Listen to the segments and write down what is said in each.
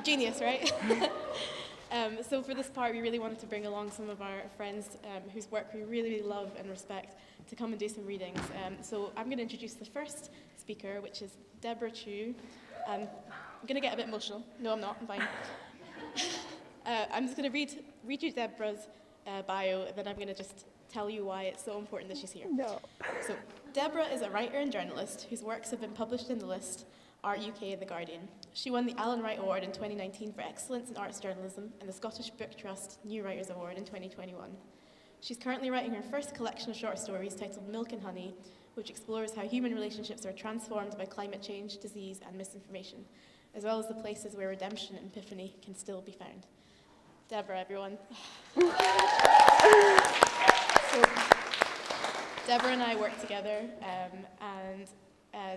Genius, right? So for this part, we really wanted to bring along some of our friends whose work we really, really love and respect to come and do some readings. So I'm going to introduce the first speaker, which is Deborah Chu. I'm going to get a bit emotional. No, I'm not. I'm fine. I'm just going to read you Deborah's bio, and then I'm going to just tell you why it's so important that she's here. No. So Deborah is a writer and journalist whose works have been published in The List, Art UK and The Guardian. She won the Alan Wright Award in 2019 for excellence in arts journalism and the Scottish Book Trust New Writers Award in 2021. She's currently writing her first collection of short stories titled Milk and Honey, which explores how human relationships are transformed by climate change, disease and misinformation, as well as the places where redemption and epiphany can still be found. Deborah, everyone. So, Deborah and I worked together, and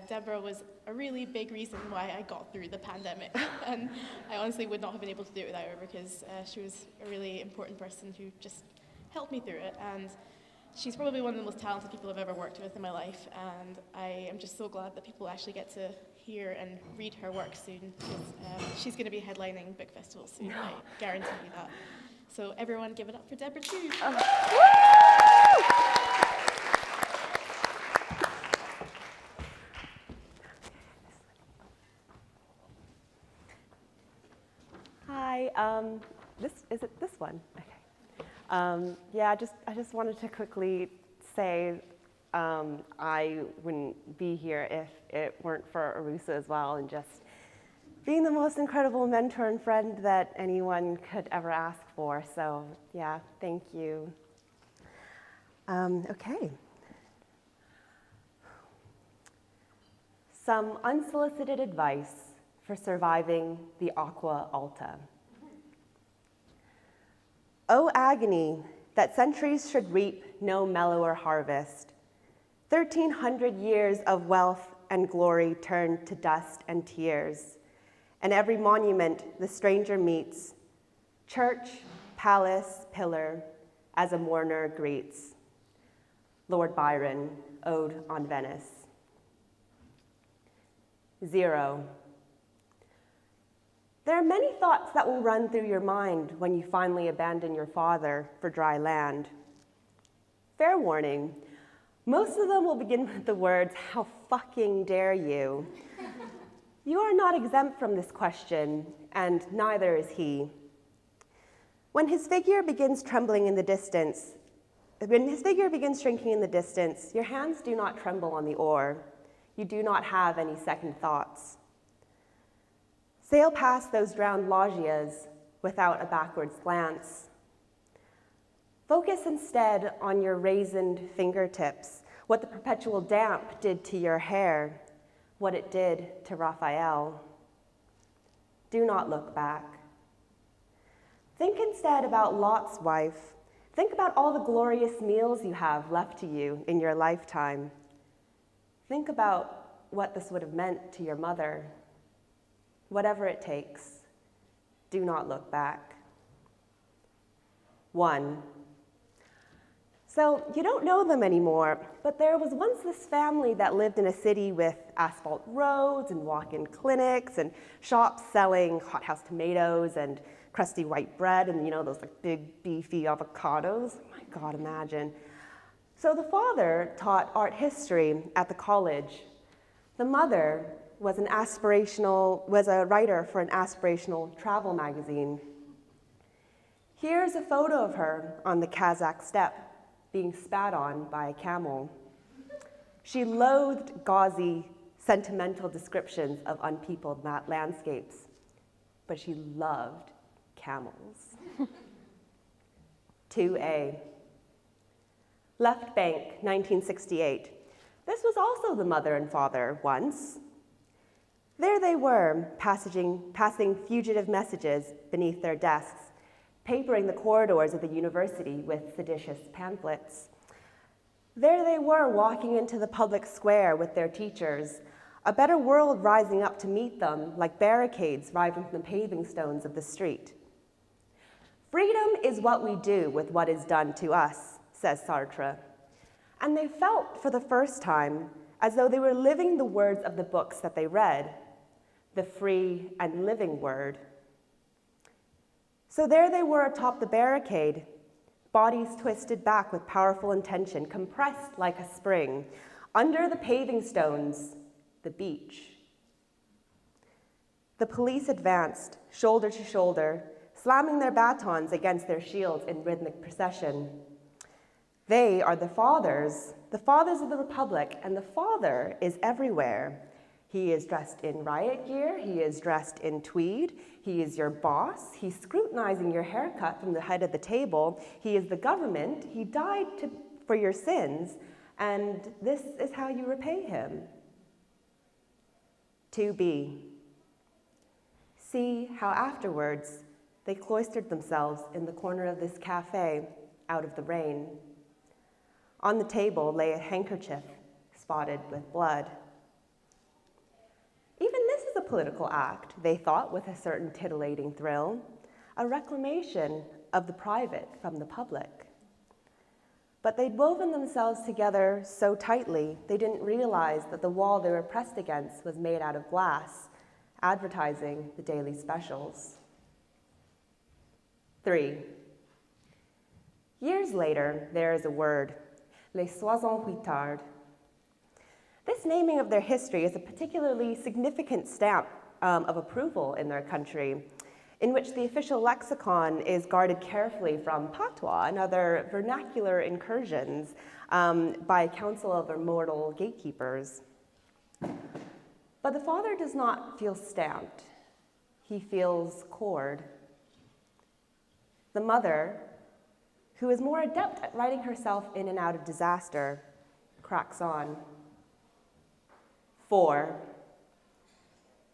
Deborah was a really big reason why I got through the pandemic. And I honestly would not have been able to do it without her, because she was a really important person who just helped me through it. And she's probably one of the most talented people I've ever worked with in my life. And I am just so glad that people actually get to hear and read her work soon, because she's going to be headlining book festivals soon. I guarantee you that. So everyone give it up for Deborah Chu. Hi, is it this one? Okay. Yeah, I just wanted to quickly say I wouldn't be here if it weren't for Arusa as well, and just being the most incredible mentor and friend that anyone could ever ask for. So yeah, thank you. Okay. Some unsolicited advice for surviving the Aqua Alta. Oh, agony, that centuries should reap no mellower harvest. 1,300 years of wealth and glory turned to dust and tears, and every monument the stranger meets, church, palace, pillar, as a mourner greets. Lord Byron, Ode on Venice. 0. There are many thoughts that will run through your mind when you finally abandon your father for dry land. Fair warning, most of them will begin with the words, "How fucking dare you?" You are not exempt from this question, and neither is he. When his figure begins trembling in the distance, when his figure begins shrinking in the distance, your hands do not tremble on the oar. You do not have any second thoughts. Sail past those drowned loggias without a backwards glance. Focus instead on your raisined fingertips, what the perpetual damp did to your hair, what it did to Raphael. Do not look back. Think instead about Lot's wife. Think about all the glorious meals you have left to you in your lifetime. Think about what this would have meant to your mother. Whatever it takes, do not look back. 1. So you don't know them anymore, but there was once this family that lived in a city with asphalt roads and walk-in clinics and shops selling hothouse tomatoes and crusty white bread and, those like big beefy avocados. Oh my God, imagine. So the father taught art history at the college. The mother was a writer for an aspirational travel magazine. Here's a photo of her on the Kazakh steppe, being spat on by a camel. She loathed gauzy, sentimental descriptions of unpeopled landscapes, but she loved camels. 2A. Left Bank, 1968. This was also the mother and father once. There they were, passing fugitive messages beneath their desks, papering the corridors of the university with seditious pamphlets. There they were, walking into the public square with their teachers, a better world rising up to meet them like barricades rising from the paving stones of the street. Freedom is what we do with what is done to us, says Sartre. And they felt for the first time as though they were living the words of the books that they read, the free and living word, So there they were atop the barricade, bodies twisted back with powerful intention, compressed like a spring, under the paving stones, the beach. The police advanced, shoulder to shoulder, slamming their batons against their shields in rhythmic procession. They are the fathers of the Republic, and the father is everywhere. He is dressed in riot gear, he is dressed in tweed, he is your boss, he's scrutinizing your haircut from the height of the table, he is the government, he died for your sins, and this is how you repay him. 2B. See how afterwards they cloistered themselves in the corner of this cafe, out of the rain. On the table lay a handkerchief spotted with blood. Even this is a political act, they thought with a certain titillating thrill, a reclamation of the private from the public. But they'd woven themselves together so tightly, they didn't realize that the wall they were pressed against was made out of glass, advertising the daily specials. 3. Years later, there is a word, les 68. This naming of their history is a particularly significant stamp of approval in their country, in which the official lexicon is guarded carefully from patois and other vernacular incursions by a council of immortal gatekeepers. But the father does not feel stamped. He feels cored. The mother, who is more adept at writing herself in and out of disaster, cracks on. 4.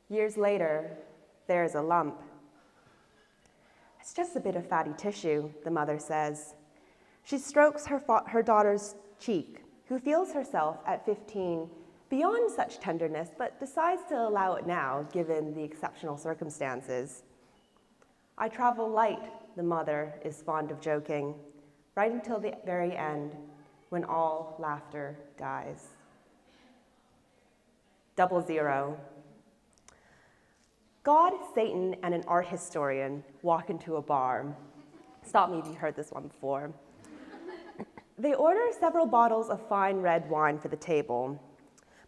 Years later, there is a lump. It's just a bit of fatty tissue, the mother says. She strokes her daughter's cheek, who feels herself at 15 beyond such tenderness, but decides to allow it now, given the exceptional circumstances. I travel light, the mother is fond of joking, right until the very end, when all laughter dies. 00. God, Satan, and an art historian walk into a bar. Stop me if you've heard this one before. They order several bottles of fine red wine for the table,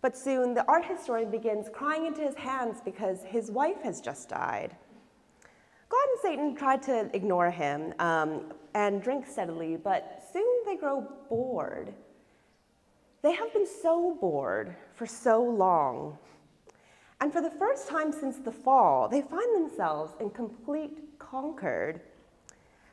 but soon the art historian begins crying into his hands because his wife has just died. God and Satan try to ignore him and drink steadily, but soon they grow bored. They have been so bored for so long. And for the first time since the fall, they find themselves in complete concord.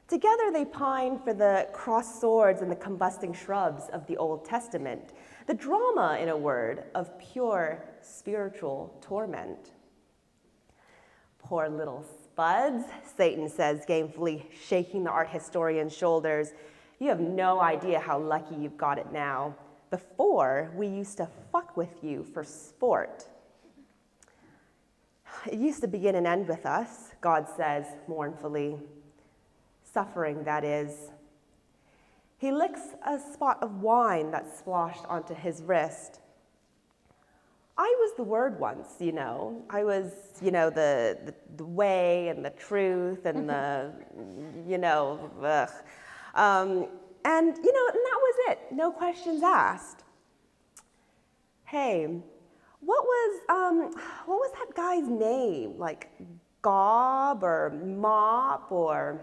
Together they pine for the crossed swords and the combusting shrubs of the Old Testament, the drama, in a word, of pure spiritual torment. Poor little spuds, Satan says gamefully, shaking the art historian's shoulders. You have no idea how lucky you've got it now. Before, we used to fuck with you for sport. It used to begin and end with us, God says mournfully. Suffering, that is. He licks a spot of wine that splashed onto his wrist. I was the word once, you know. I was, the way and the truth and the, ugh. And that was it. No questions asked. Hey, what was that guy's name? Like Gob or Mop or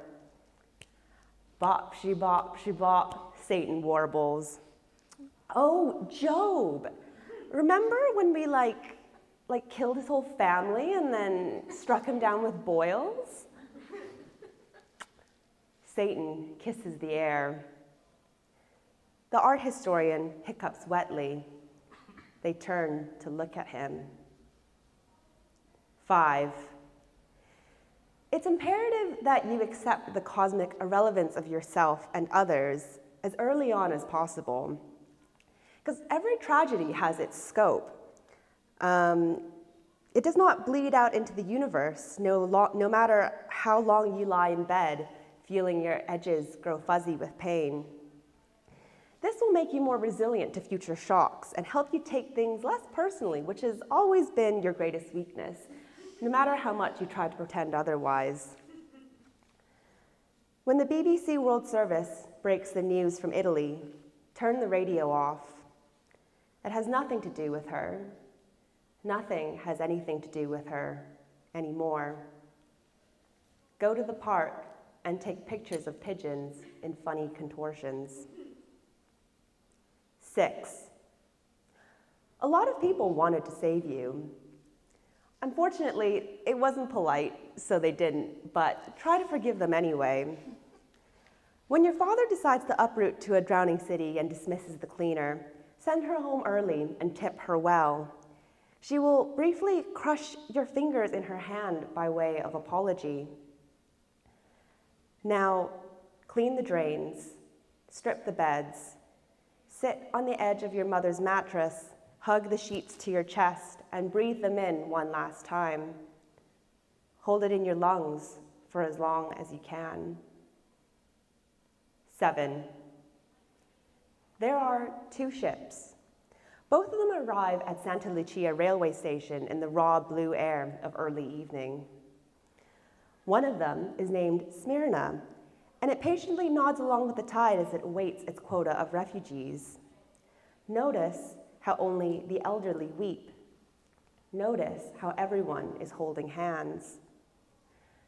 Bop, she bop, Satan warbles. Oh, Job. Remember when we like killed his whole family and then struck him down with boils? Satan kisses the air. The art historian hiccups wetly. They turn to look at him. 5. It's imperative that you accept the cosmic irrelevance of yourself and others as early on as possible, because every tragedy has its scope. It does not bleed out into the universe, no matter how long you lie in bed, feeling your edges grow fuzzy with pain. This will make you more resilient to future shocks and help you take things less personally, which has always been your greatest weakness, no matter how much you try to pretend otherwise. When the BBC World Service breaks the news from Italy, turn the radio off. It has nothing to do with her. Nothing has anything to do with her anymore. Go to the park and take pictures of pigeons in funny contortions. 6. A lot of people wanted to save you. Unfortunately, it wasn't polite, so they didn't, but try to forgive them anyway. When your father decides to uproot to a drowning city and dismisses the cleaner, send her home early and tip her well. She will briefly crush your fingers in her hand by way of apology. Now, clean the drains, strip the beds, sit on the edge of your mother's mattress, hug the sheets to your chest, and breathe them in one last time. Hold it in your lungs for as long as you can. 7. There are 2 ships. Both of them arrive at Santa Lucia railway station in the raw blue air of early evening. One of them is named Smyrna, and it patiently nods along with the tide as it awaits its quota of refugees. Notice how only the elderly weep. Notice how everyone is holding hands.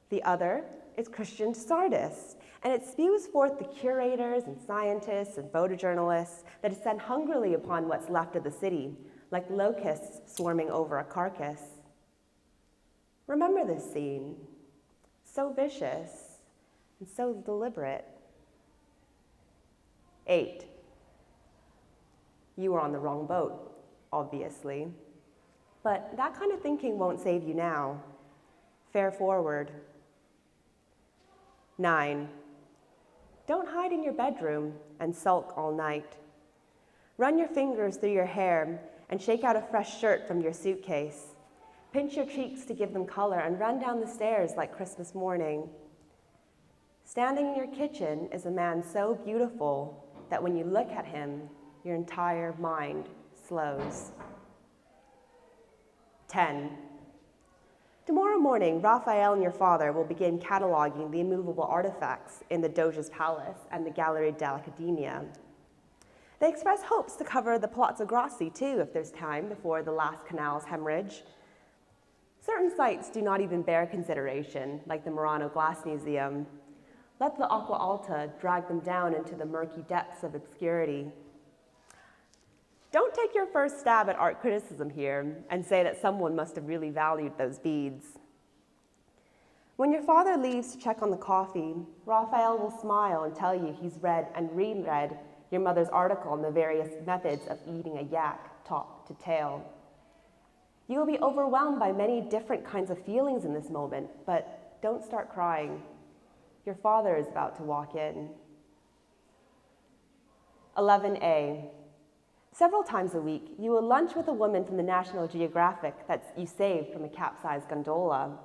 The other is Christian Sardis, and it spews forth the curators and scientists and photojournalists that descend hungrily upon what's left of the city, like locusts swarming over a carcass. Remember this scene, so vicious and so deliberate. 8. You were on the wrong boat, obviously. But that kind of thinking won't save you now. Fare forward. 9. Don't hide in your bedroom and sulk all night. Run your fingers through your hair and shake out a fresh shirt from your suitcase. Pinch your cheeks to give them color and run down the stairs like Christmas morning. Standing in your kitchen is a man so beautiful that when you look at him, your entire mind slows. 10. Tomorrow morning, Raphael and your father will begin cataloging the immovable artifacts in the Doge's Palace and the Gallery dell'Accademia. They express hopes to cover the Palazzo Grossi too, if there's time, before the last canal's hemorrhage. Certain sites do not even bear consideration, like the Murano Glass Museum. Let the Acqua Alta drag them down into the murky depths of obscurity. Don't take your first stab at art criticism here and say that someone must have really valued those beads. When your father leaves to check on the coffee, Raphael will smile and tell you he's read and reread your mother's article on the various methods of eating a yak, top to tail. You will be overwhelmed by many different kinds of feelings in this moment, but don't start crying. Your father is about to walk in. 11A. Several times a week, you will lunch with a woman from the National Geographic that you saved from a capsized gondola.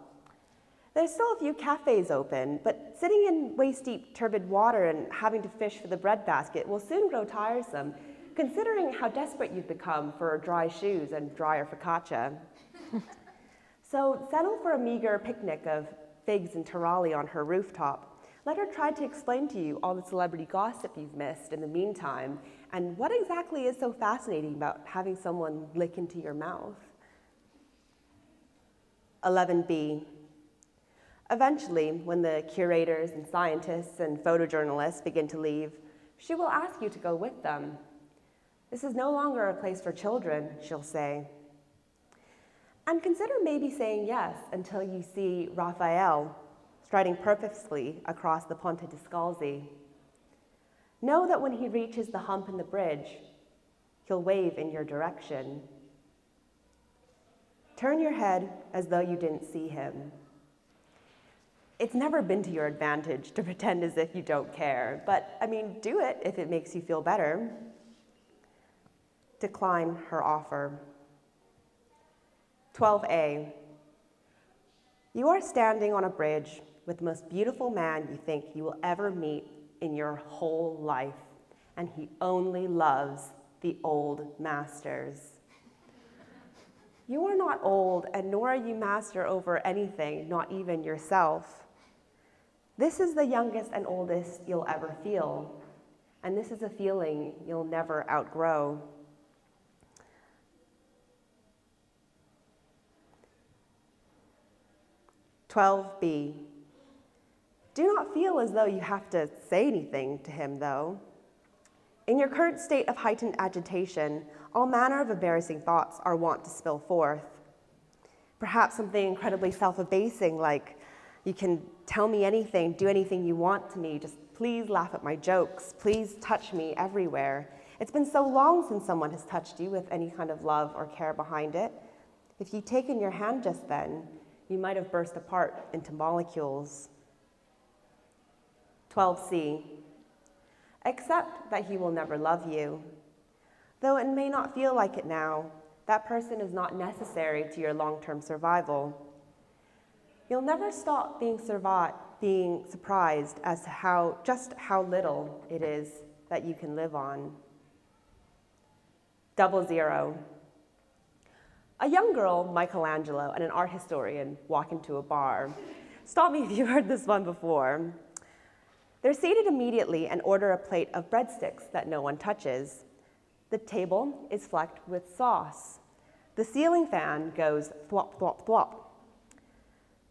There's still a few cafes open, but sitting in waist-deep turbid water and having to fish for the breadbasket will soon grow tiresome, considering how desperate you've become for dry shoes and drier focaccia. So settle for a meager picnic of figs and taralli on her rooftop. Let her try to explain to you all the celebrity gossip you've missed in the meantime, and what exactly is so fascinating about having someone lick into your mouth. 11B. Eventually, when the curators and scientists and photojournalists begin to leave, she will ask you to go with them. This is no longer a place for children, she'll say. And consider maybe saying yes until you see Raphael striding purposefully across the Ponte di Scalzi. Know that when he reaches the hump in the bridge, he'll wave in your direction. Turn your head as though you didn't see him. It's never been to your advantage to pretend as if you don't care, but do it if it makes you feel better. Decline her offer. 12A. You are standing on a bridge with the most beautiful man you think you will ever meet in your whole life, and he only loves the old masters. You are not old, and nor are you master over anything, not even yourself. This is the youngest and oldest you'll ever feel, and this is a feeling you'll never outgrow. "12B. Do not feel as though you have to say anything to him, though. In your current state of heightened agitation, all manner of embarrassing thoughts are wont to spill forth. Perhaps something incredibly self-abasing like, you can tell me anything, do anything you want to me, just please laugh at my jokes, please touch me everywhere. It's been so long since someone has touched you with any kind of love or care behind it. If you'd taken your hand just then, you might have burst apart into molecules." 12C. Accept that he will never love you. Though it may not feel like it now, that person is not necessary to your long-term survival. You'll never stop being surprised as to just how little it is that you can live on. 00. A young girl, Michelangelo, and an art historian walk into a bar. Stop me if you've heard this one before. They're seated immediately and order a plate of breadsticks that no one touches. The table is flecked with sauce. The ceiling fan goes thwop, thwop, thwop.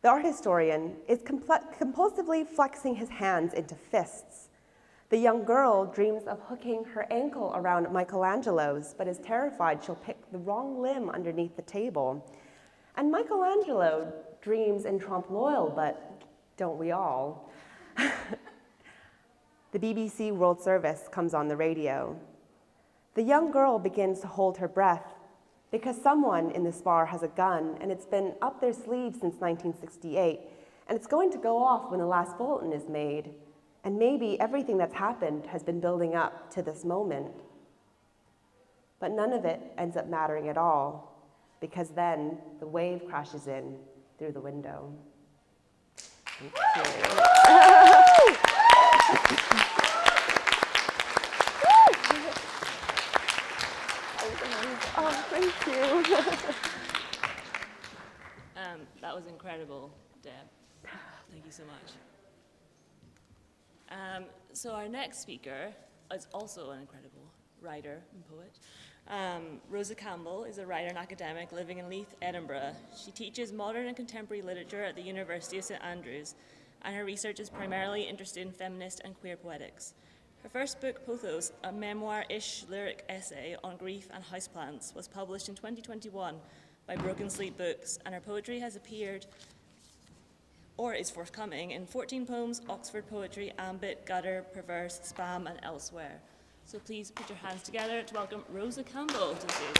The art historian is compulsively flexing his hands into fists. The young girl dreams of hooking her ankle around Michelangelo's, but is terrified she'll pick the wrong limb underneath the table. And Michelangelo dreams in trompe l'oeil, but don't we all? The BBC World Service comes on the radio. The young girl begins to hold her breath because someone in this bar has a gun and it's been up their sleeve since 1968, and it's going to go off when the last bulletin is made. And maybe everything that's happened has been building up to this moment. But none of it ends up mattering at all, because then the wave crashes in through the window. Thank you. Oh, thank you. That was incredible, Deb. Thank you so much. So our next speaker is also an incredible writer and poet. Rosa Campbell is a writer and academic living in Leith, Edinburgh. She teaches modern and contemporary literature at the University of St Andrews, and her research is primarily interested in feminist and queer poetics. Her first book, Pothos, a memoir-ish lyric essay on grief and houseplants, was published in 2021 by Broken Sleep Books, and her poetry has appeared or is forthcoming in 14 poems, Oxford Poetry, Ambit, Gutter, Perverse, Spam, and elsewhere. So please put your hands together to welcome Rosa Campbell to the stage.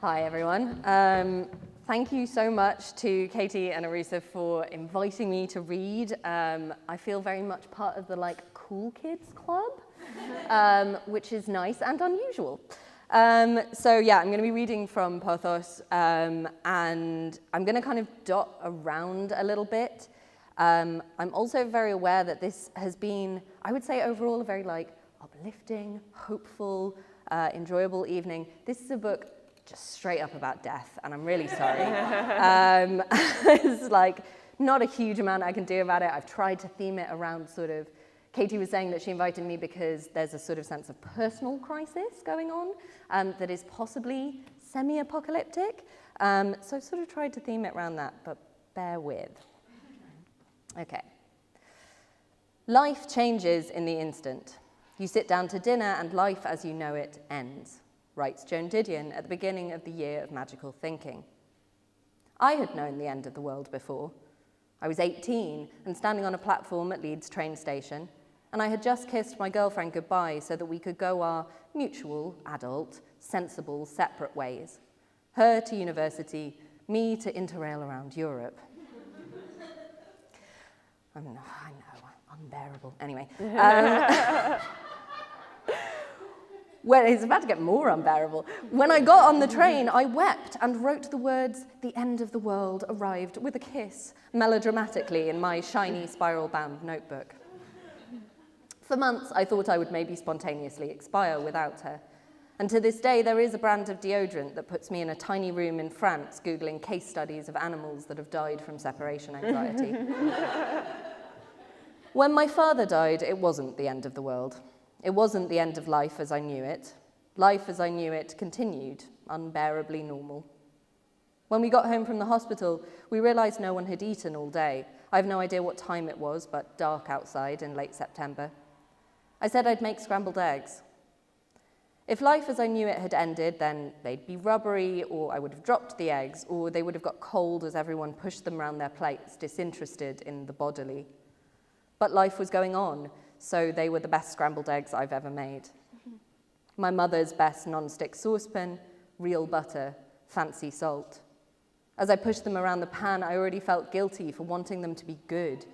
Hi, everyone. Thank you so much to Katie and Arusa for inviting me to read. I feel very much part of the cool kids club, which is nice and unusual. So yeah, I'm going to be reading from Pothos, and I'm going to kind of dot around a little bit. I'm also very aware that this has been, I would say overall, a very uplifting, hopeful, enjoyable evening. This is a book just straight up about death, and I'm really sorry. It's not a huge amount I can do about it. I've tried to theme it around Katie was saying that she invited me because there's a sort of sense of personal crisis going on that is possibly semi-apocalyptic. So I've sort of tried to theme it around that, but bear with. Okay. Life changes in the instant. You sit down to dinner and life as you know it ends, writes Joan Didion at the beginning of the year of magical thinking. I had known the end of the world before. I was 18 and standing on a platform at Leeds train station, and I had just kissed my girlfriend goodbye so that we could go our mutual, adult, sensible, separate ways. Her to university, me to interrail around Europe. I know, unbearable. Anyway. Well, it's about to get more unbearable. When I got on the train, I wept and wrote the words, "The end of the world arrived with a kiss," melodramatically in my shiny spiral-bound notebook. For months, I thought I would maybe spontaneously expire without her. And to this day, there is a brand of deodorant that puts me in a tiny room in France Googling case studies of animals that have died from separation anxiety. When my father died, it wasn't the end of the world. It wasn't the end of life as I knew it. Life as I knew it continued, unbearably normal. When we got home from the hospital, we realized no one had eaten all day. I have no idea what time it was, but dark outside in late September. I said I'd make scrambled eggs. If life as I knew it had ended, then they'd be rubbery, or I would have dropped the eggs, or they would have got cold as everyone pushed them round their plates, disinterested in the bodily. But life was going on, so they were the best scrambled eggs I've ever made. My mother's best non-stick saucepan, real butter, fancy salt. As I pushed them around the pan, I already felt guilty for wanting them to be good,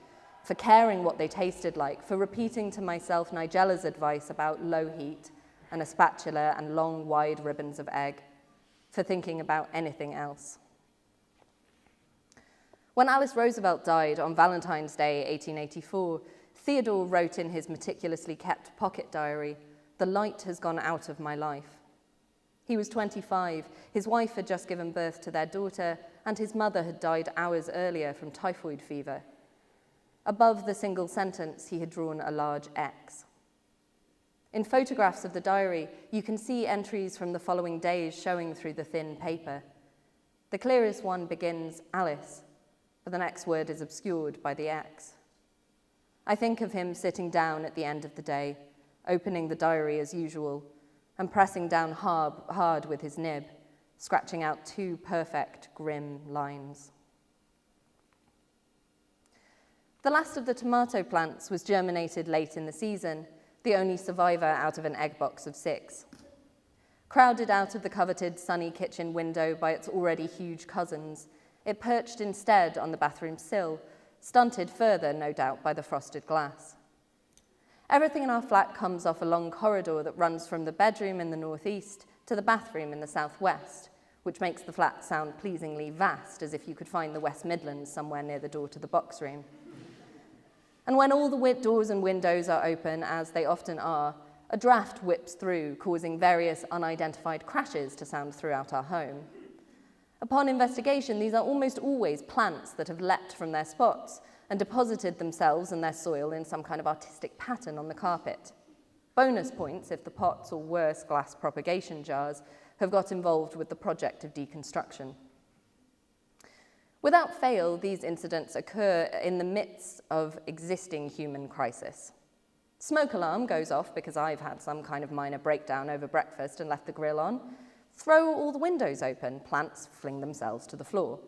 for caring what they tasted like, for repeating to myself Nigella's advice about low heat and a spatula and long, wide ribbons of egg, for thinking about anything else. When Alice Roosevelt died on Valentine's Day, 1884, Theodore wrote in his meticulously kept pocket diary, "The light has gone out of my life." He was 25, his wife had just given birth to their daughter, and his mother had died hours earlier from typhoid fever. Above the single sentence, he had drawn a large X. In photographs of the diary, you can see entries from the following days showing through the thin paper. The clearest one begins, Alice, but the next word is obscured by the X. I think of him sitting down at the end of the day, opening the diary as usual, and pressing down hard with his nib, scratching out 2 perfect, grim lines. The last of the tomato plants was germinated late in the season, the only survivor out of an egg box of 6. Crowded out of the coveted sunny kitchen window by its already huge cousins, it perched instead on the bathroom sill, stunted further, no doubt, by the frosted glass. Everything in our flat comes off a long corridor that runs from the bedroom in the northeast to the bathroom in the southwest, which makes the flat sound pleasingly vast, as if you could find the West Midlands somewhere near the door to the box room. And when all the doors and windows are open, as they often are, a draft whips through, causing various unidentified crashes to sound throughout our home. Upon investigation, these are almost always plants that have leapt from their spots and deposited themselves and their soil in some kind of artistic pattern on the carpet. Bonus points if the pots, or worse, glass propagation jars, have got involved with the project of deconstruction. Without fail, these incidents occur in the midst of existing human crisis. Smoke alarm goes off because I've had some kind of minor breakdown over breakfast and left the grill on. Throw all the windows open, plants fling themselves to the floor.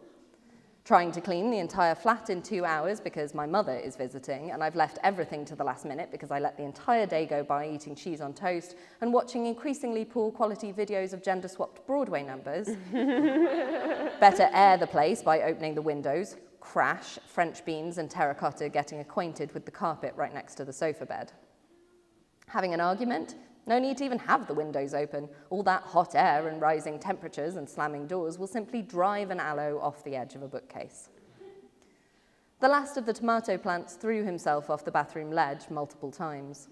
Trying to clean the entire flat in 2 hours because my mother is visiting, and I've left everything to the last minute because I let the entire day go by eating cheese on toast and watching increasingly poor quality videos of gender-swapped Broadway numbers. Better air the place by opening the windows. Crash, French beans and terracotta getting acquainted with the carpet right next to the sofa bed. Having an argument? No need to even have the windows open. All that hot air and rising temperatures and slamming doors will simply drive an aloe off the edge of a bookcase. The last of the tomato plants threw himself off the bathroom ledge multiple times.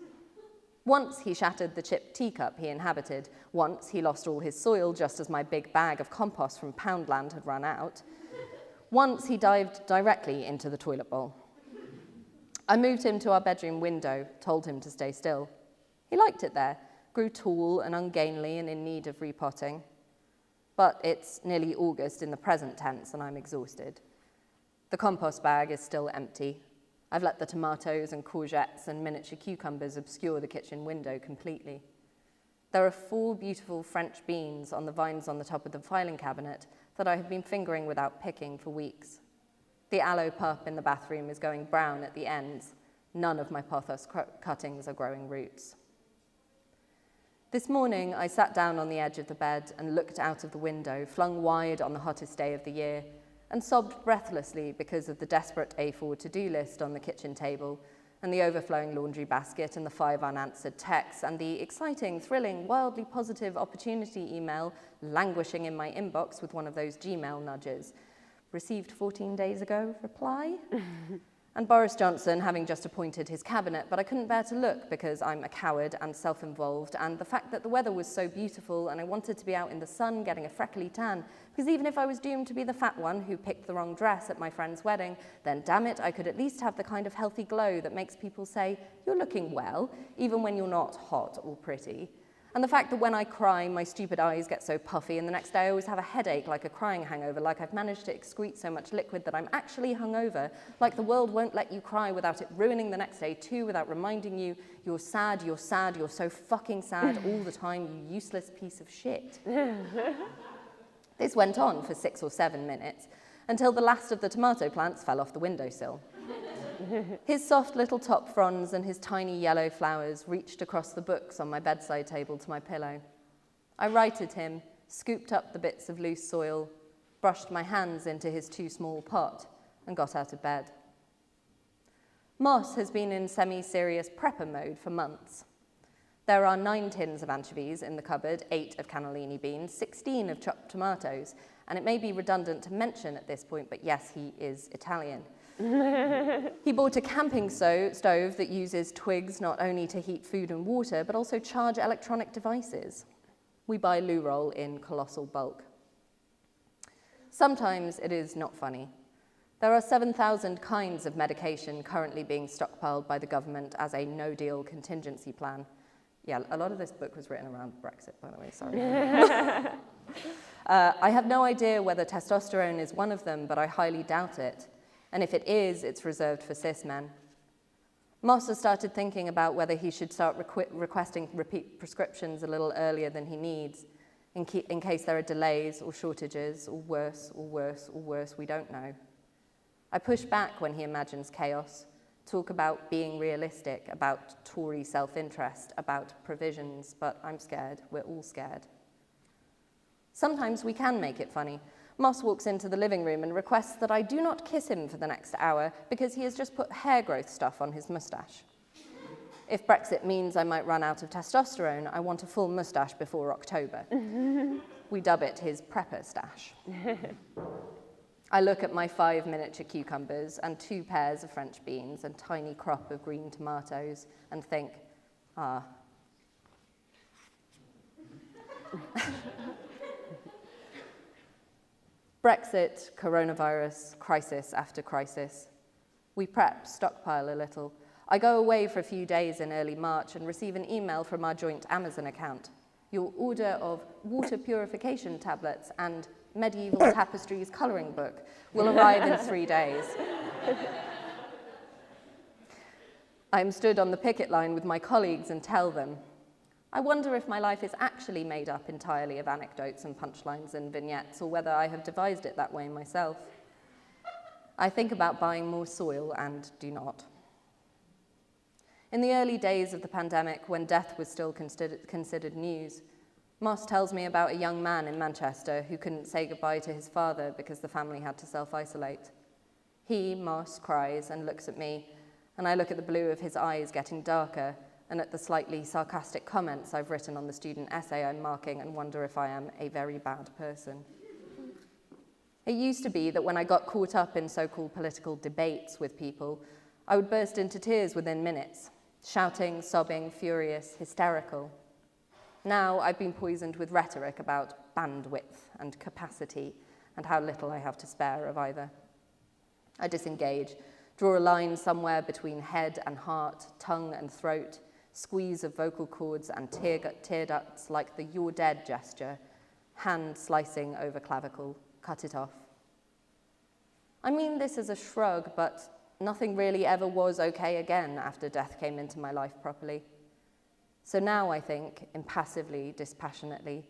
Once he shattered the chipped teacup he inhabited. Once he lost all his soil just as my big bag of compost from Poundland had run out. Once he dived directly into the toilet bowl. I moved him to our bedroom window, told him to stay still. He liked it there, grew tall and ungainly and in need of repotting. But it's nearly August in the present tense and I'm exhausted. The compost bag is still empty. I've let the tomatoes and courgettes and miniature cucumbers obscure the kitchen window completely. There are 4 beautiful French beans on the vines on the top of the filing cabinet that I have been fingering without picking for weeks. The aloe pup in the bathroom is going brown at the ends. None of my pothos cuttings are growing roots. This morning, I sat down on the edge of the bed and looked out of the window, flung wide on the hottest day of the year, and sobbed breathlessly because of the desperate A4 to-do list on the kitchen table, and the overflowing laundry basket, and the 5 unanswered texts, and the exciting, thrilling, wildly positive opportunity email languishing in my inbox with one of those Gmail nudges. Received 14 days ago, reply? and Boris Johnson having just appointed his cabinet, but I couldn't bear to look because I'm a coward and self-involved, and the fact that the weather was so beautiful and I wanted to be out in the sun getting a freckly tan, because even if I was doomed to be the fat one who picked the wrong dress at my friend's wedding, then damn it, I could at least have the kind of healthy glow that makes people say, you're looking well, even when you're not hot or pretty. And the fact that when I cry, my stupid eyes get so puffy, and the next day I always have a headache like a crying hangover, like I've managed to excrete so much liquid that I'm actually hungover, like the world won't let you cry without it ruining the next day too, without reminding you, you're sad, you're so fucking sad all the time, you useless piece of shit. This went on for 6 or 7 minutes, until the last of the tomato plants fell off the windowsill. His soft little top fronds and his tiny yellow flowers reached across the books on my bedside table to my pillow. I righted him, scooped up the bits of loose soil, brushed my hands into his too small pot, and got out of bed. Moss has been in semi-serious prepper mode for months. There are 9 tins of anchovies in the cupboard, 8 of cannellini beans, 16 of chopped tomatoes, and it may be redundant to mention at this point, but yes, he is Italian. He bought a camping stove that uses twigs not only to heat food and water, but also charge electronic devices. We buy loo roll in colossal bulk. Sometimes it is not funny. There are 7,000 kinds of medication currently being stockpiled by the government as a no-deal contingency plan. Yeah, a lot of this book was written around Brexit, by the way, sorry. I have no idea whether testosterone is one of them, but I highly doubt it. And if it is, it's reserved for cis men. Moss has started thinking about whether he should start requesting repeat prescriptions a little earlier than he needs, in case there are delays or shortages, or worse, we don't know. I push back when he imagines chaos, talk about being realistic, about Tory self-interest, about provisions, but I'm scared, we're all scared. Sometimes we can make it funny. Moss walks into the living room and requests that I do not kiss him for the next hour because he has just put hair growth stuff on his moustache. If Brexit means I might run out of testosterone, I want a full moustache before October. We dub it his prepper stash. I look at my 5 miniature cucumbers and 2 pairs of French beans and tiny crop of green tomatoes and think, Brexit, coronavirus, crisis after crisis. We prep, stockpile a little. I go away for a few days in early March and receive an email from our joint Amazon account. Your order of water purification tablets and medieval tapestries colouring book will arrive in 3 days. I'm stood on the picket line with my colleagues and tell them, I wonder if my life is actually made up entirely of anecdotes and punchlines and vignettes, or whether I have devised it that way myself. I think about buying more soil and do not. In the early days of the pandemic, when death was still considered news, Moss tells me about a young man in Manchester who couldn't say goodbye to his father because the family had to self-isolate. He, Moss, cries and looks at me, and I look at the blue of his eyes getting darker, and at the slightly sarcastic comments I've written on the student essay I'm marking and wonder if I am a very bad person. It used to be that when I got caught up in so-called political debates with people, I would burst into tears within minutes, shouting, sobbing, furious, hysterical. Now I've been poisoned with rhetoric about bandwidth and capacity and how little I have to spare of either. I disengage, draw a line somewhere between head and heart, tongue and throat, squeeze of vocal cords and tear ducts like the "you're dead" gesture, hand slicing over clavicle, cut it off. I mean this as a shrug, but nothing really ever was okay again after death came into my life properly. So now I think, impassively, dispassionately,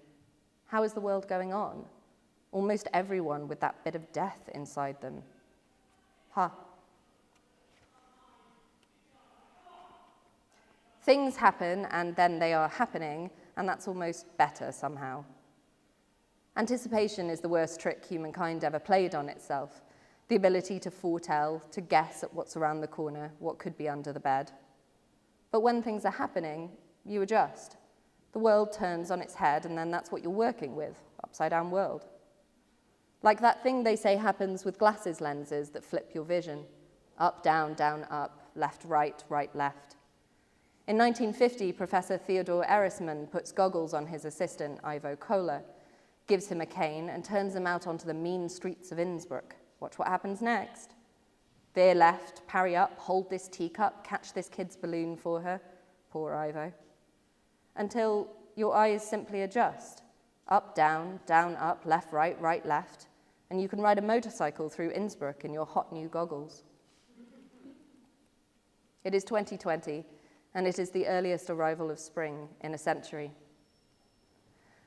how is the world going on? Almost everyone with that bit of death inside them. Things happen, and then they are happening, and that's almost better somehow. Anticipation is the worst trick humankind ever played on itself, the ability to foretell, to guess at what's around the corner, what could be under the bed. But when things are happening, you adjust. The world turns on its head, and then that's what you're working with, upside-down world. Like that thing they say happens with glasses lenses that flip your vision. Up, down, up, left, right, left. In 1950, Professor Theodore Erisman puts goggles on his assistant, Ivo Kohler, gives him a cane, and turns him out onto the mean streets of Innsbruck. Watch what happens next. Veer left, parry up, hold this teacup, catch this kid's balloon for her. Poor Ivo. Until your eyes simply adjust. Up, down, up, left, right, left. And you can ride a motorcycle through Innsbruck in your hot new goggles. It is 2020, and it is the earliest arrival of spring in a century.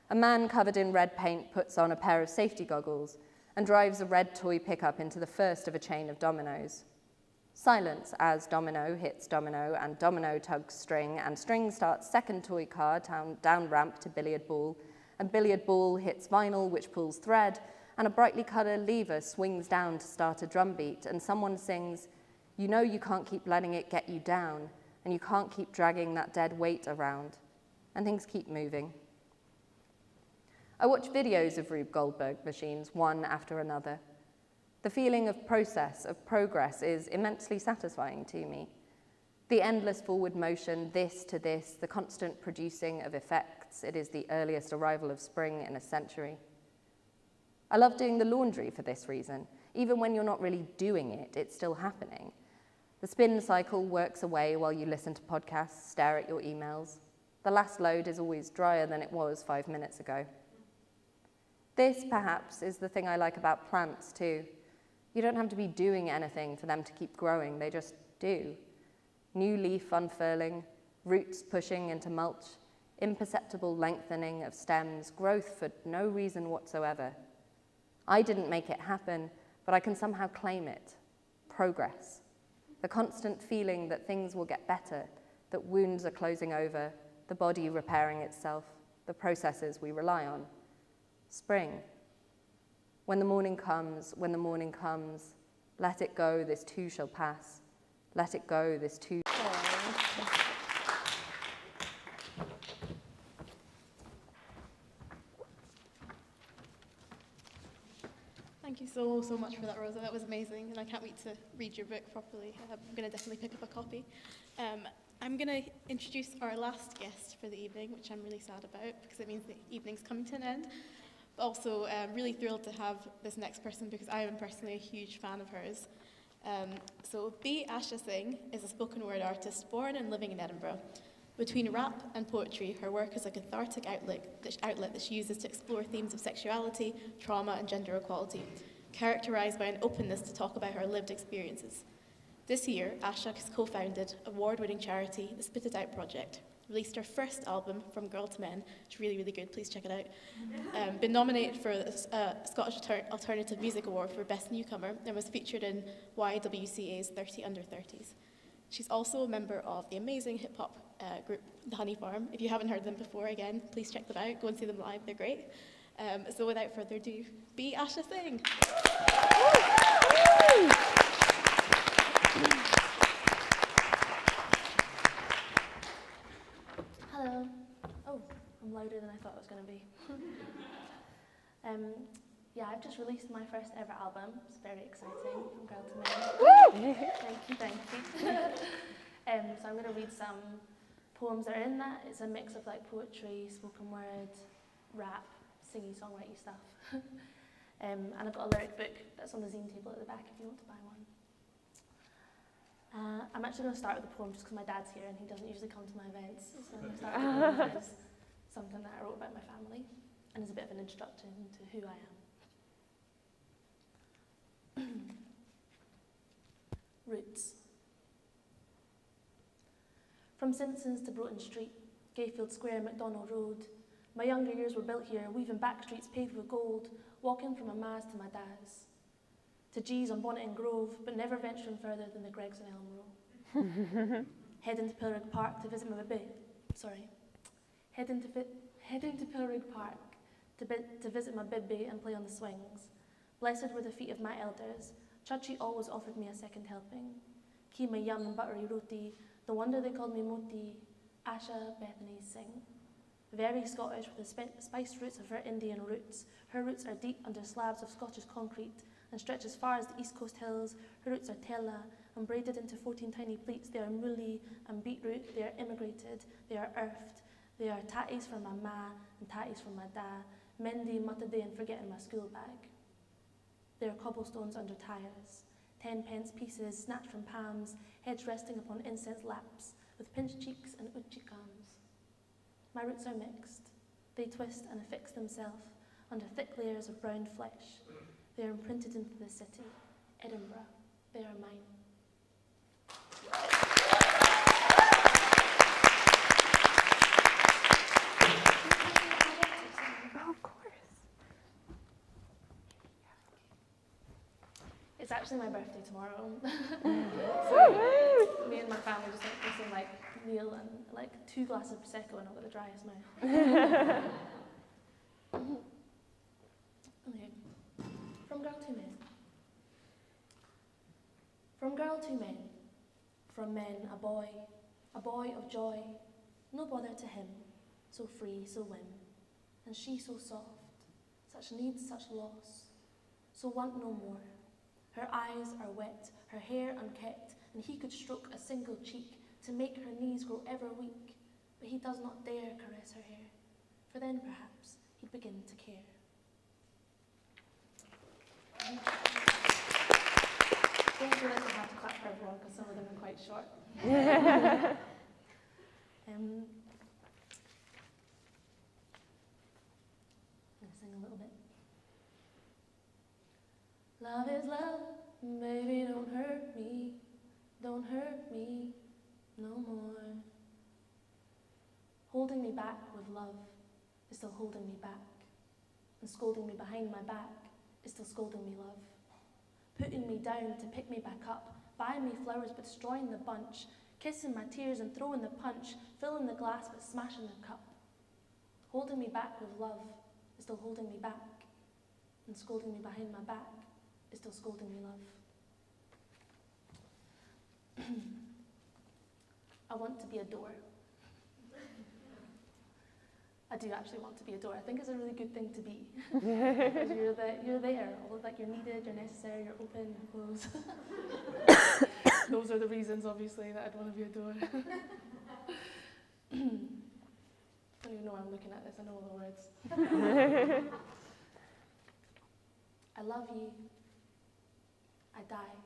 A man covered in red paint puts on a pair of safety goggles and drives a red toy pickup into the first of a chain of dominoes. Silence as domino hits domino and domino tugs string, and string starts second toy car down ramp to billiard ball, and billiard ball hits vinyl which pulls thread, and a brightly colored lever swings down to start a drum beat, and someone sings, "You know you can't keep letting it get you down, and you can't keep dragging that dead weight around," and things keep moving. I watch videos of Rube Goldberg machines, one after another. The feeling of process, of progress, is immensely satisfying to me. The endless forward motion, this to this, the constant producing of effects, it is the earliest arrival of spring in a century. I love doing the laundry for this reason. Even when you're not really doing it, it's still happening. The spin cycle works away while you listen to podcasts, stare at your emails. The last load is always drier than it was 5 minutes ago. This, perhaps, is the thing I like about plants, too. You don't have to be doing anything for them to keep growing, they just do. New leaf unfurling, roots pushing into mulch, imperceptible lengthening of stems, growth for no reason whatsoever. I didn't make it happen, but I can somehow claim it. Progress. The constant feeling that things will get better, that wounds are closing over, the body repairing itself, the processes we rely on. Spring. When the morning comes, let it go, this too shall pass. Let it go, this too. Thank you so much for that, Rosa. That was amazing, and I can't wait to read your book properly. I'm going to definitely pick up a copy. I'm going to introduce our last guest for the evening, which I'm really sad about because it means the evening's coming to an end. But also really thrilled to have this next person because I am personally a huge fan of hers. So B. Asha Singh is a spoken word artist born and living in Edinburgh. Between rap and poetry, her work is a cathartic outlet that she uses to explore themes of sexuality, trauma, and gender equality, characterized by an openness to talk about her lived experiences. This year, Asha has co-founded award-winning charity, the Spit It Out Project, released her first album, From Girl to Men. It's really, really good, please check it out. Been nominated for the Scottish Alternative Music Award for Best Newcomer and was featured in YWCA's 30 Under 30s. She's also a member of the amazing hip-hop group, The Honey Farm. If you haven't heard them before, again, please check them out. Go and see them live, they're great. So without further ado, B. Asha Singh. Hello. Oh, I'm louder than I thought it was going to be. Yeah, I've just released my first ever album. It's very exciting, From Girl to Men. Thank you. So I'm going to read some poems that are in that. It's a mix of like poetry, spoken word, rap, singy, songwriting stuff. And I've got a lyric book that's on the zine table at the back if you want to buy one. I'm actually going to start with a poem just because my dad's here and he doesn't usually come to my events. So I'm going to start with a poem that is something that I wrote about my family and is a bit of an introduction to who I am. Roots. From Simpsons to Broughton Street, Gayfield Square, McDonald Road, my younger years were built here, weaving back streets paved with gold, walking from a Ma's to my dad's. To G's on Bonnet and Grove, but never venturing further than the Greggs and Elm Row. Heading to Pilrig Park to visit my baby. Heading to Pilrig Park to visit my baby and play on the swings. Blessed were the feet of my elders. Chachi always offered me a second helping. Keema yum and buttery roti. No wonder they called me Moti. Asha Bethany Singh. Very Scottish with the spiced roots of her Indian roots. Her roots are deep under slabs of Scottish concrete and stretch as far as the East Coast hills. Her roots are Tella and braided into 14 tiny pleats. They are mulli and beetroot, they are immigrated, they are earthed, they are tatties from my ma and tatties from my da, Mendy, Mutterday and forgetting my school bag. They are cobblestones under tyres, 10-pence pieces snatched from palms, heads resting upon incense laps, with pinched cheeks and uchikams. My roots are mixed. They twist and affix themselves under thick layers of brown flesh. They are imprinted into the city, Edinburgh. They are mine. Oh, of course. It's actually my birthday tomorrow. So me and my family just like this and like meal and like 2 glasses of Prosecco and I've got the driest mouth. Okay. From girl to men. From girl to men. From men a boy of joy. No bother to him, so free, so whim. And she so soft, such need, such loss, so want no more. Her eyes are wet, her hair unkept, and he could stroke a single cheek to make her knees grow ever weak, but he does not dare caress her hair, for then perhaps he'd begin to care. I don't feel like I have to clap for everyone because some of them are quite short. I'm going to sing a little bit. Love is love, baby, don't hurt me no more. Holding me back with love is still holding me back, and scolding me behind my back is still scolding me, love. Putting me down to pick me back up, buying me flowers but destroying the bunch, kissing my tears and throwing the punch, filling the glass but smashing the cup. Holding me back with love is still holding me back, and scolding me behind my back is still scolding me, love. I want to be a door. I do actually want to be a door. I think it's a really good thing to be. Because you're there, like you're needed, you're necessary, you're open, you're closed. Those are the reasons, obviously, that I'd want to be a door. I don't even know why I'm looking at this, I know all the words. I love you. I die.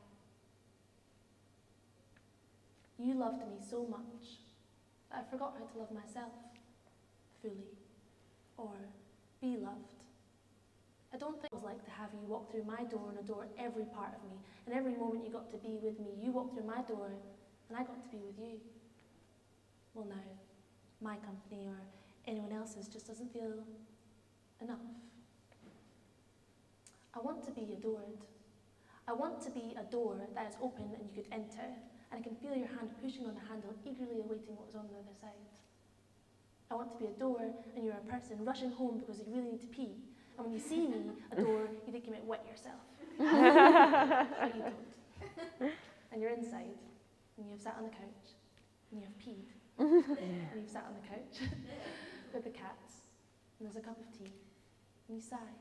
You loved me so much that I forgot how to love myself fully, or be loved. I don't think it was like to have you walk through my door and adore every part of me, and every moment you got to be with me, you walked through my door and I got to be with you. Well now, my company or anyone else's just doesn't feel enough. I want to be adored. I want to be a door that is open and you could enter, and I can feel your hand pushing on the handle, eagerly awaiting what was on the other side. I want to be a door and you're a person rushing home because you really need to pee, and when you see me, a door, you think you might wet yourself. But you don't. And you're inside, and you've sat on the couch, and you've peed, and you've sat on the couch with the cats, and there's a cup of tea, and you sigh.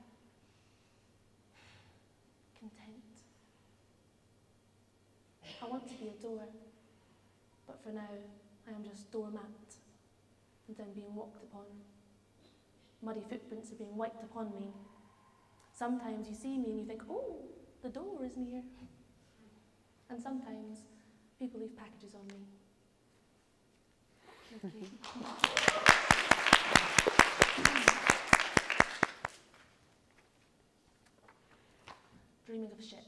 Content. I want to be a door, but for now, I am just doormat, and I'm being walked upon. Muddy footprints are being wiped upon me. Sometimes you see me and you think, oh, the door is near. And sometimes people leave packages on me. Thank you. Dreaming of shit.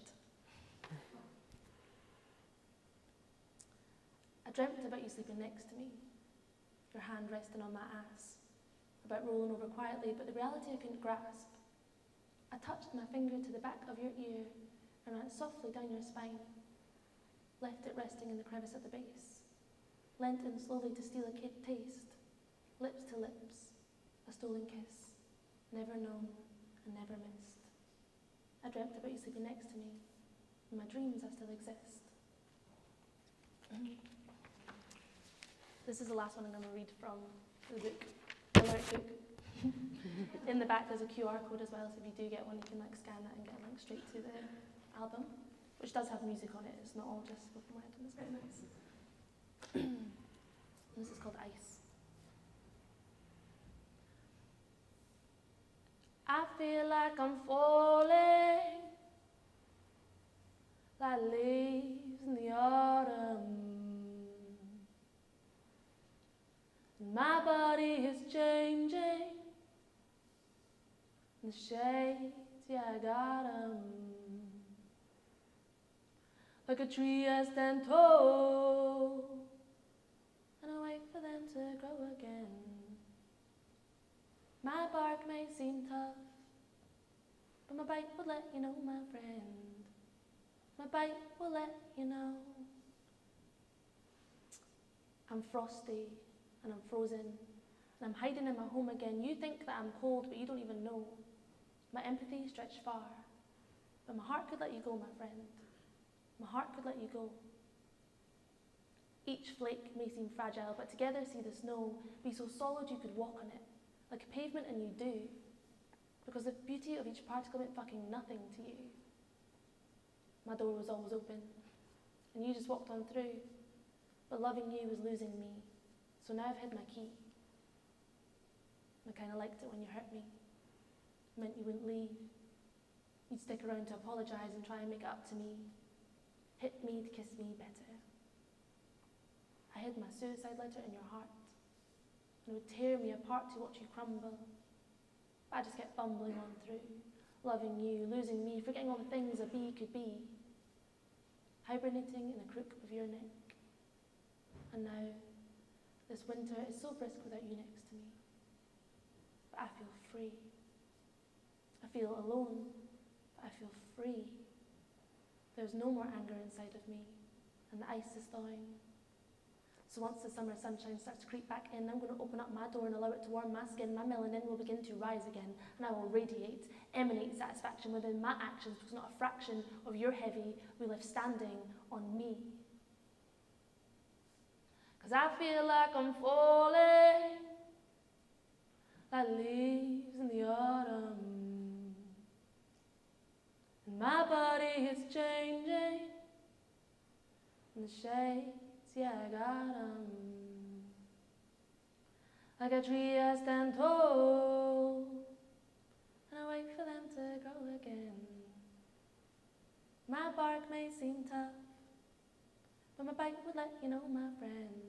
I dreamt about you sleeping next to me, your hand resting on my ass, about rolling over quietly, but the reality I couldn't grasp. I touched my finger to the back of your ear and ran softly down your spine, left it resting in the crevice at the base, leant in slowly to steal a taste, lips to lips, a stolen kiss, never known and never missed. I dreamt about you sleeping next to me. In my dreams, I still exist. This is the last one I'm going to read from the book, the lyric book. In the back, there's a QR code as well, so if you do get one, you can like scan that and get a link straight to the album. which does have music on it. It's not all just spoken word, and it's very nice. This is called Ice. I feel like I'm falling, like leaves in the autumn. My body is changing, the shades, yeah, I got 'em. Like a tree I stand tall, and I wait for them to grow again. My bark may seem tough, but my bite will let you know, my friend. My bite will let you know. I'm frosty, and I'm frozen, and I'm hiding in my home again. You think that I'm cold, but you don't even know. My empathy stretched far, but my heart could let you go, my friend. My heart could let you go. Each flake may seem fragile, but together see the snow be so solid you could walk on it, like a pavement, and you do, because the beauty of each particle meant fucking nothing to you. My door was always open, and you just walked on through, but loving you was losing me, so now I've hid my key. I kinda liked it when you hurt me. It meant you wouldn't leave. You'd stick around to apologise and try and make it up to me. Hit me to kiss me better. I hid my suicide letter in your heart, and it would tear me apart to watch you crumble. But I just kept bumbling on through, loving you, losing me, forgetting all the things a bee could be, hibernating in the crook of your neck. And now, this winter is so brisk without you next to me. But I feel free. I feel alone, but I feel free. There's no more anger inside of me, and the ice is thawing. So once the summer sunshine starts to creep back in, I'm going to open up my door and allow it to warm my skin. My melanin will begin to rise again, and I will radiate, emanate satisfaction within my actions, because not a fraction of your heavy will left standing on me. Because I feel like I'm falling, like leaves in the autumn. And my body is changing, and the shades, yeah, I got 'em. Like a tree I stand tall, and I wait for them to grow again. My bark may seem tough, but my bite will let you know, my friend.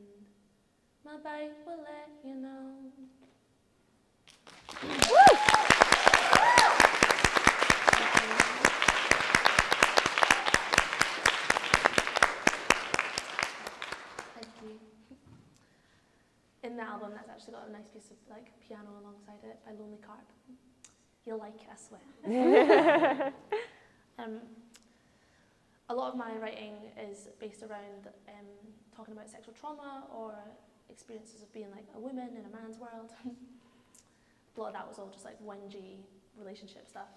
My bite will let you know. In the album, that's actually got a nice piece of like piano alongside it by Lonely Carp. You'll like it, I swear. A lot of my writing is based around talking about sexual trauma or experiences of being like a woman in a man's world. A lot of that was all just like whingy relationship stuff.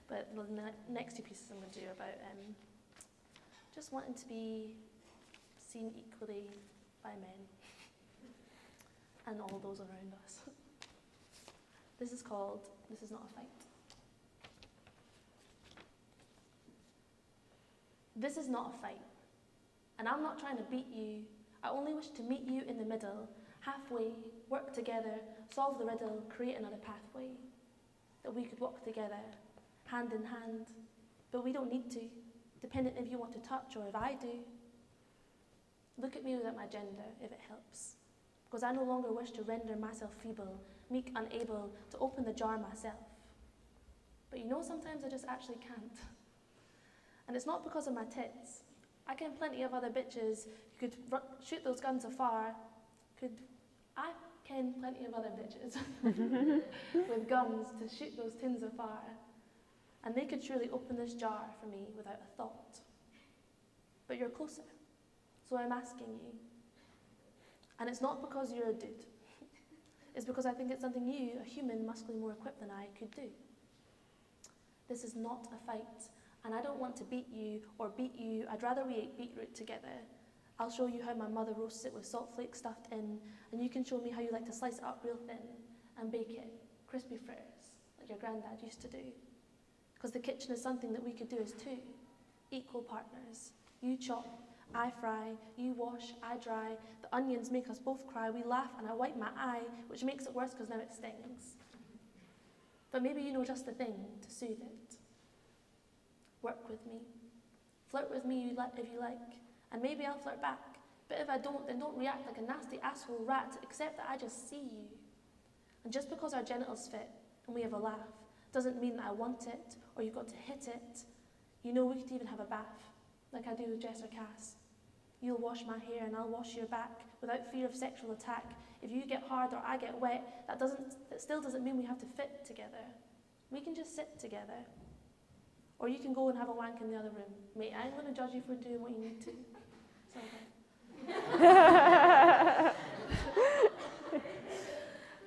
But the next two pieces I'm going to do are about just wanting to be seen equally by men and all those around us. This is called This Is Not a Fight. This is not a fight, and I'm not trying to beat you. I only wish to meet you in the middle, halfway, work together, solve the riddle, create another pathway, that we could walk together, hand in hand, but we don't need to, dependent if you want to touch or if I do. Look at me without my gender, if it helps, because I no longer wish to render myself feeble, meek, unable to open the jar myself. But you know, sometimes I just actually can't. And it's not because of my tits. I ken plenty of other bitches who could shoot those guns afar. I ken plenty of other bitches with guns to shoot those tins afar. And they could surely open this jar for me without a thought. But you're closer, so I'm asking you. And it's not because you're a dude. It's because I think it's something you, a human, muscly more equipped than I, could do. This is not a fight. And I don't want to beat you or beat you. I'd rather we ate beetroot together. I'll show you how my mother roasts it with salt flakes stuffed in, and you can show me how you like to slice it up real thin and bake it, crispy fritters, like your granddad used to do. because the kitchen is something that we could do as two, equal partners. You chop, I fry, you wash, I dry, the onions make us both cry, we laugh and I wipe my eye, which makes it worse because now it stings. But maybe you know just the thing to soothe it. Work with me. Flirt with me if you like, and maybe I'll flirt back. But if I don't, then don't react like a nasty asshole rat, accept that I just see you. And just because our genitals fit and we have a laugh doesn't mean that I want it or you've got to hit it. You know, we could even have a bath, like I do with Jess or Cass. You'll wash my hair and I'll wash your back without fear of sexual attack. If you get hard or I get wet, that still doesn't mean we have to fit together. We can just sit together. Or you can go and have a wank in the other room. Mate, I ain't going to judge you for doing what you need to. It's all right.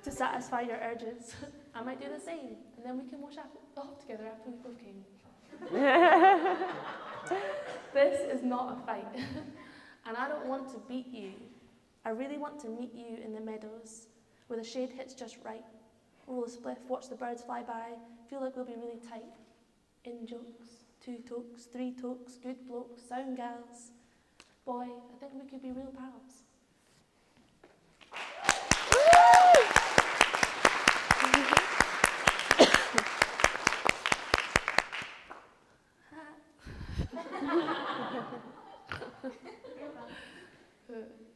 To satisfy your urges, I might do the same, and then we can wash off together after we both came. This is not a fight, and I don't want to beat you. I really want to meet you in the meadows, where the shade hits just right. Roll a spliff, watch the birds fly by, feel like we'll be really tight. In jokes, 2 tokes, 3 tokes, good blokes, sound gals. Boy, I think we could be real pals.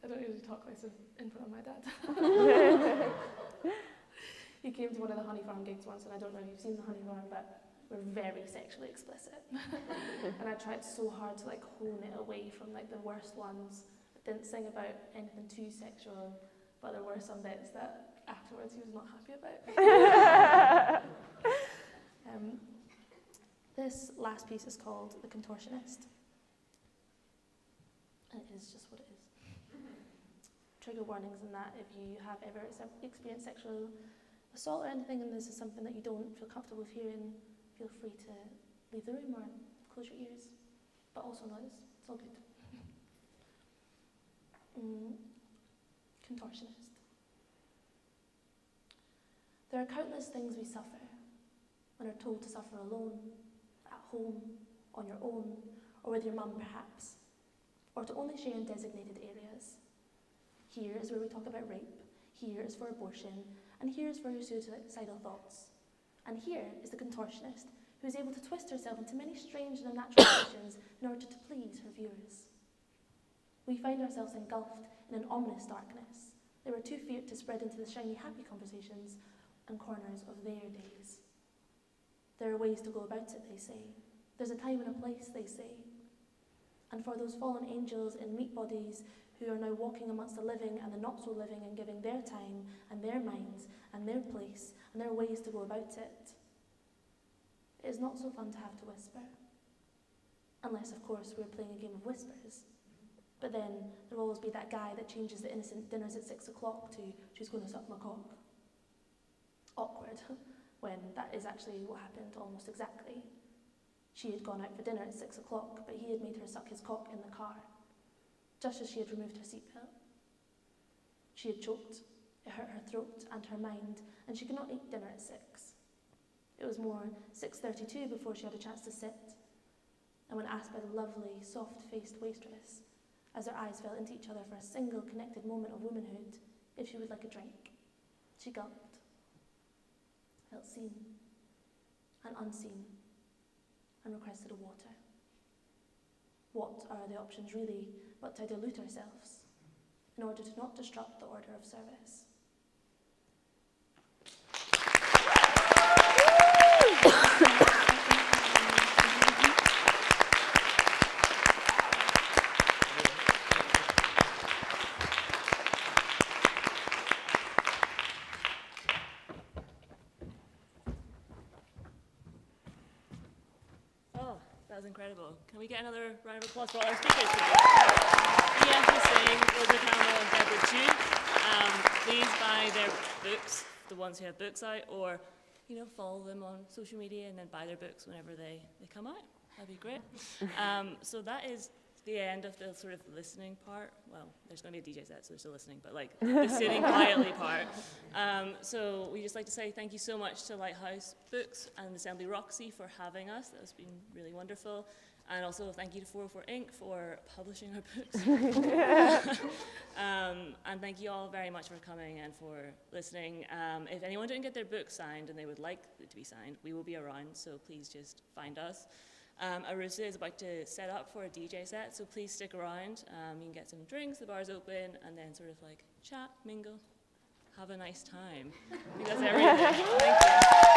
I don't usually talk like this in front of my dad. He came to one of the Honey Farm gigs once, and I don't know if you've seen the Honey Farm, but we're very sexually explicit. And I tried so hard to hone it away from the worst ones. I didn't sing about anything too sexual, but there were some bits that afterwards he was not happy about. This last piece is called The Contortionist. And it is just what it is. Trigger warnings in that if you have ever experienced sexual assault or anything and this is something that you don't feel comfortable with hearing, feel free to leave the room or close your ears. But also noise, it's all good. Contortionist. There are countless things we suffer when are told to suffer alone, at home, on your own, or with your mum perhaps, or to only share in designated areas. Here is where we talk about rape, here is for abortion, and here is for your suicidal thoughts. And here is the contortionist, who is able to twist herself into many strange and unnatural positions in order to please her viewers. We find ourselves engulfed in an ominous darkness. They were too feared to spread into the shiny happy conversations and corners of their days. There are ways to go about it, they say. There's a time and a place, they say. And for those fallen angels in meat bodies who are now walking amongst the living and the not so living and giving their time and their minds and their place and their ways to go about it, it is not so fun to have to whisper. Unless, of course, we're playing a game of whispers. But then there will always be that guy that changes the innocent dinners at 6 o'clock to, she's going to suck my cock. Awkward, when that is actually what happened almost exactly. She had gone out for dinner at 6 o'clock, but he had made her suck his cock in the car, just as she had removed her seatbelt. She had choked, it hurt her throat and her mind, and she could not eat dinner at 6. It was more 6:32 before she had a chance to sit, and when asked by the lovely, soft-faced waitress, as their eyes fell into each other for a single connected moment of womanhood, if she would like a drink, she gulped, felt seen and unseen, and requested a water. What are the options really but to dilute ourselves in order to not disrupt the order of service? That was incredible. Can we get another round of applause for all our speakers today? Ian Hussein, Rosa Campbell, and Deborah Chu. Please buy their books, the ones who have books out, or follow them on social media and then buy their books whenever they come out. That'd be great. So that is the end of the sort of listening part. Well, there's going to be a DJ set, so they're still listening, but like the sitting quietly part. So we just like to say thank you so much to Lighthouse Books and Assembly Roxy for having us. That's been really wonderful. And also thank you to 404 Inc. for publishing our books. And thank you all very much for coming and for listening. If anyone didn't get their book signed and they would like it to be signed, we will be around, so please just find us. Arusa is about to set up for a DJ set, so please stick around. You can get some drinks, the bar's open, and then sort of like chat, mingle, have a nice time. I think that's everything. Thank you.